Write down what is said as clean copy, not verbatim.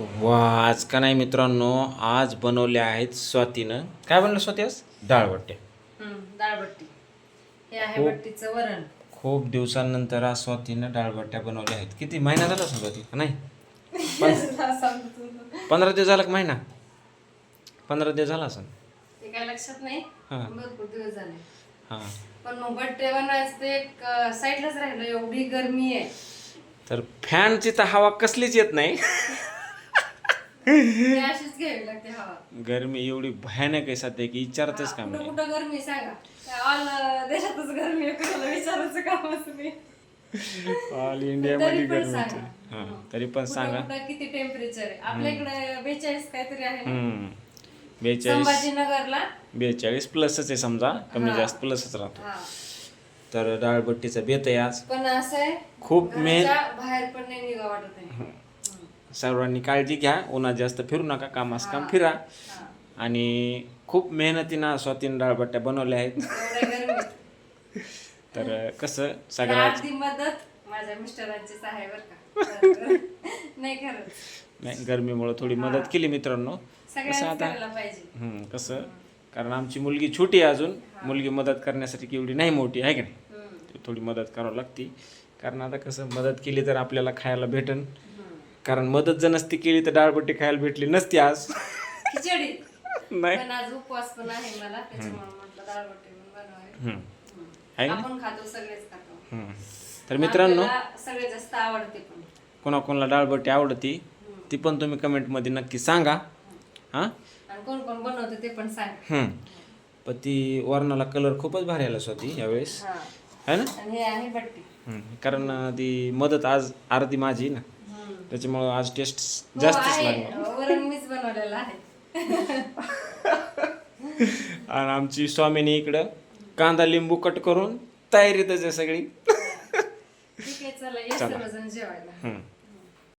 वा आज का नाही मित्रांनो, आज बनवले आहेत स्वातीनं. काय बनलं स्वाती आज? डाळबट्टे. डाळबट्टी हे आहे. खूप- बट्टीचं वरण. खूप दिवसांनंतर आज स्वातीनं डाळबट्ट्या बनवल्या आहेत. किती महिना झाला असेल स्वाती? नाही 15 दिवस झाला का महिना? 15 दिवस झाला असेल. ते काय लक्षात नाही. हां भरपूर दिवस झाले. हां. पण मग बट्टे बनवायचं ते एक साईडलाच राहिलं. एवढी गरमी आहे. तर फॅनची तर हवा कसलीच येत नाही. ती अशीच घ्यावी लागते हवा. गरमी एवढी भयानक आहे सध्या की विचारतच काम कुठं नाही. कुठं गरमी सांगा. ऑल देशातच गरमी आहे. कुणाला विचारायचं कामच नाही. ऑल इंडिया तरी मध्ये पण गरमी. सांगा. हां तरी पण कुठं सांगा. कुठं किती टेम्परेचर आहे. आपल्या इकडे 42 काहीतरी आहे ना. 42 संभाजीनगरला 42 प्लसच आहे समजा, कमी हां. जास्त प्लसच राहतो. हा. तर डाळबट्टीचा बेत आहे आज. पण असं आहे खूप घराच्या बाहेर पण नाही निघा वाटत आहे. सर्वांनी काळजी घ्या, उन्हात जास्त फिरू नका, कामास काम हां. फिरा. हा. आणि खूप मेहनतीनं स्वातीनं डाळबट्ट्या बनवल्या आहेत. एवढ्या गरमीत. तर कसं तर सगळ्यात अर्धी मदत माझ्या मिस्टरांचीच आहे बरं का. नाही खरंच नाही गरमीमुळे थोडी मदत केली मित्रांनो. कसं सगळ्यांनी आता करायला पाहिजे. कसं कारण आमची मुलगी छोटी आहे अजून. मुलगी मदत करण्यासाठी की एवढी नाही मोठी आहे की नाही, हम्म. थोडी मदत करावी लागते. कारण आता कसं मदत केली तर आपल्याला खायला भेटन. कारण मदत जर नसती केली तर डाळबट्टी खायला भेटली नसती आज. खिचडी नाही पण आज उपवास पण आहे मला, त्याच्यामुळे म्हटलं डाळबट्टी पण बनवावी. आहे ना. आपण खातो, सगळेच खातो. तर मित्रांनो, आपल्याला सगळ्यात जास्त आवडते पण. कोणाकोणाला डाळबट्टी आवडती ती पण तुम्ही कमेंटमध्ये नक्की सांगा. हां आणि कोण कोण बनवते ते पण सांग. पण ती वरणाला कलर खूपच भारी आला स्वाती यावेळेस हा. आहे ना. आणि हे आहे बट्टी. कारण ती मदत आज अर्धी माझी ना, त्याच्यामुळं आज टेस्ट जास्तच हो, आहे. लागणार. वरण मीच बनवलेलं आहे. आणि आमची स्वामीनी इकडं कांदा लिंबू कट करून तयारीतच आहे सगळी. ठीक आहे, चला या सर्वजण जेवायला.